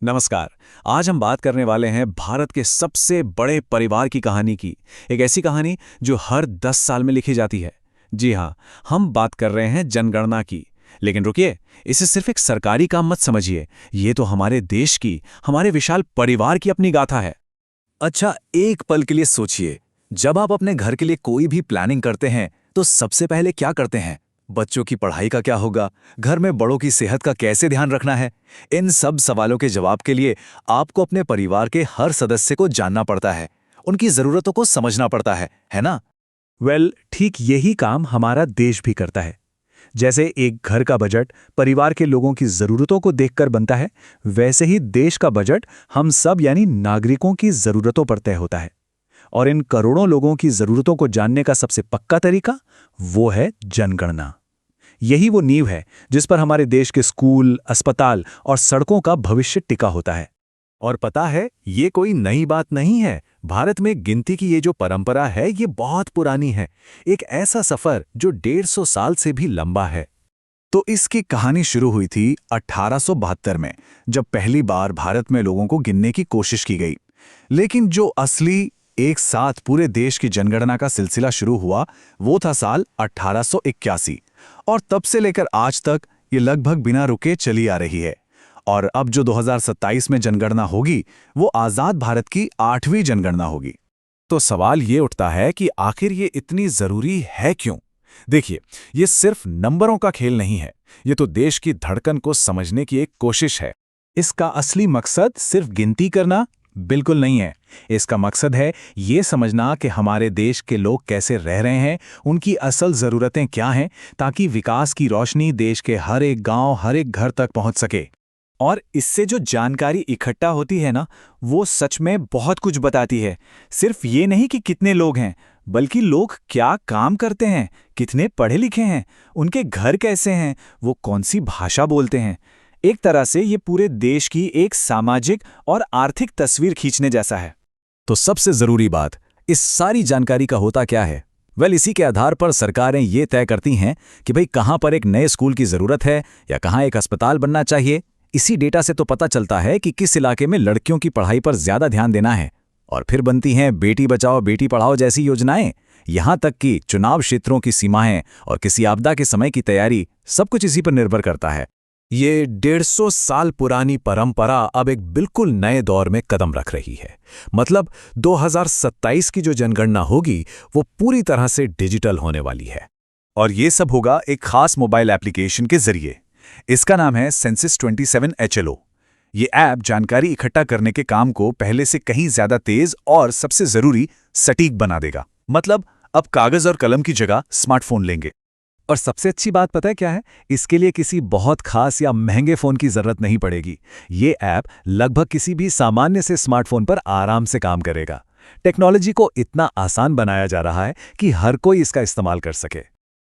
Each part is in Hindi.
नमस्कार। आज हम बात करने वाले हैं भारत के सबसे बड़े परिवार की कहानी की। एक ऐसी कहानी जो हर 10 साल में लिखी जाती है। जी हाँ, हम बात कर रहे हैं जनगणना की। लेकिन रुकिए, इसे सिर्फ एक सरकारी काम मत समझिए। ये तो हमारे देश की, हमारे विशाल परिवार की अपनी गाथा है। अच्छा, एक पल के लिए सोचिए। जब आप अपने घर के लिए कोई भी प्लानिंग करते हैं तो सबसे पहले क्या करते हैं? बच्चों की पढ़ाई का क्या होगा? घर में बड़ों की सेहत का कैसे ध्यान रखना है? इन सब सवालों के जवाब के लिए आपको अपने परिवार के हर सदस्य को जानना पड़ता है, उनकी जरूरतों को समझना पड़ता है ना? ठीक यही काम हमारा देश भी करता है। जैसे एक घर का बजट परिवार के लोगों की जरूरतों को देखकर बनता है, वैसे ही देश का बजट हम सब यानी नागरिकों की जरूरतों पर तय होता है। और इन करोड़ों लोगों की जरूरतों को जानने का सबसे पक्का तरीका वो है जनगणना। यही वो नींव है जिस पर हमारे देश के स्कूल, अस्पताल और सड़कों का भविष्य टिका होता है। और पता है, ये कोई नई बात नहीं है। भारत में गिनती की ये जो परंपरा है, ये बहुत पुरानी है। एक ऐसा सफर जो 150 साल से भी लंबा है। तो इसकी कहानी शुरू हुई थी 1872 में, जब पहली बार भारत में लोगों को गिनने की कोशिश की गई। लेकिन जो असली एक साथ पूरे देश की जनगणना का सिलसिला शुरू हुआ, वो था साल 1881। और तब से लेकर आज तक ये लगभग बिना रुके चली आ रही है। और अब जो 2027 में जनगणना होगी, वो आजाद भारत की 8वीं जनगणना होगी। तो सवाल ये उठता है कि आखिर ये इतनी जरूरी है क्यों? देखिए, ये सिर्फ नंबरों का खेल नहीं है। ये तो देश की धड़कन को समझने की एक कोशिश है। इसका असली मकसद सिर्फ गिनती करना बिल्कुल नहीं है। इसका मकसद है ये समझना कि हमारे देश के लोग कैसे रह रहे हैं, उनकी असल ज़रूरतें क्या हैं, ताकि विकास की रोशनी देश के हर एक गांव, हर एक घर तक पहुंच सके। और इससे जो जानकारी इकट्ठा होती है ना, वो सच में बहुत कुछ बताती है। सिर्फ ये नहीं कि कितने लोग हैं, बल्कि लोग क्या काम करते हैं, कितने पढ़े लिखे हैं, उनके घर कैसे हैं, वो कौन सी भाषा बोलते हैं। एक तरह से ये पूरे देश की एक सामाजिक और आर्थिक तस्वीर खींचने जैसा है। तो सबसे जरूरी बात, इस सारी जानकारी का होता क्या है? इसी के आधार पर सरकारें ये तय करती हैं कि भाई कहाँ पर एक नए स्कूल की जरूरत है या कहाँ एक अस्पताल बनना चाहिए। इसी डेटा से तो पता चलता है कि किस इलाके में लड़कियों की पढ़ाई पर ज्यादा ध्यान देना है। और फिर बनती हैं बेटी बचाओ बेटी पढ़ाओ जैसी योजनाएं। यहां तक कि चुनाव क्षेत्रों की सीमाएं और किसी आपदा के समय की तैयारी, सब कुछ इसी पर निर्भर करता है। ये 150 साल पुरानी परंपरा अब एक बिल्कुल नए दौर में कदम रख रही है। मतलब 2027 की जो जनगणना होगी, वो पूरी तरह से डिजिटल होने वाली है। और ये सब होगा एक खास मोबाइल एप्लीकेशन के जरिए। इसका नाम है सेंसस 27 HLO। ये ऐप जानकारी इकट्ठा करने के काम को पहले से कहीं ज्यादा तेज और सबसे जरूरी सटीक बना देगा। मतलब अब कागज और कलम की जगह स्मार्टफोन लेंगे। और सबसे अच्छी बात पता है क्या है? इसके लिए किसी बहुत खास या महंगे फोन की जरूरत नहीं पड़ेगी। ये ऐप लगभग किसी भी सामान्य से स्मार्टफोन पर आराम से काम करेगा। टेक्नोलॉजी को इतना आसान बनाया जा रहा है कि हर कोई इसका इस्तेमाल कर सके।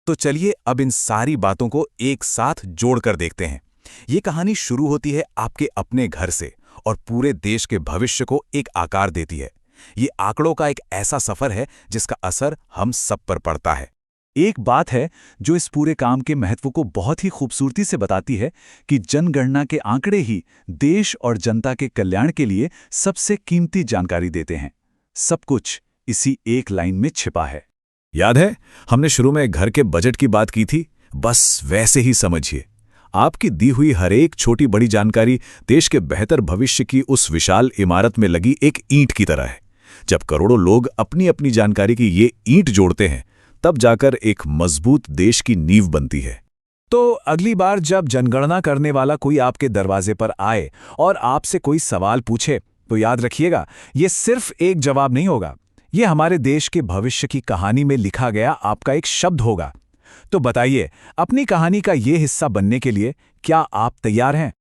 तो चलिए अब इन सारी बातों को एक साथ जोड़कर देखते हैं। ये कहानी शुरू होती है आपके अपने घर से और पूरे देश के भविष्य को एक आकार देती है। ये आंकड़ों का एक ऐसा सफर है जिसका असर हम सब पर पड़ता है। एक बात है जो इस पूरे काम के महत्व को बहुत ही खूबसूरती से बताती है कि जनगणना के आंकड़े ही देश और जनता के कल्याण के लिए सबसे कीमती जानकारी देते हैं। सब कुछ इसी एक लाइन में छिपा है। याद है, हमने शुरू में घर के बजट की बात की थी? बस वैसे ही समझिए। आपकी दी हुई हर एक छोटी बड़ी जानकारी देश के बेहतर भविष्य की उस विशाल इमारत में लगी एक ईंट की तरह है। जब करोड़ों लोग अपनी अपनी जानकारी की ये ईंट जोड़ते हैं, तब जाकर एक मजबूत देश की नींव बनती है। तो अगली बार जब जनगणना करने वाला कोई आपके दरवाजे पर आए और आपसे कोई सवाल पूछे, तो याद रखिएगा, ये सिर्फ एक जवाब नहीं होगा। ये हमारे देश के भविष्य की कहानी में लिखा गया आपका एक शब्द होगा। तो बताइए, अपनी कहानी का ये हिस्सा बनने के लिए क्या आप तैयार हैं?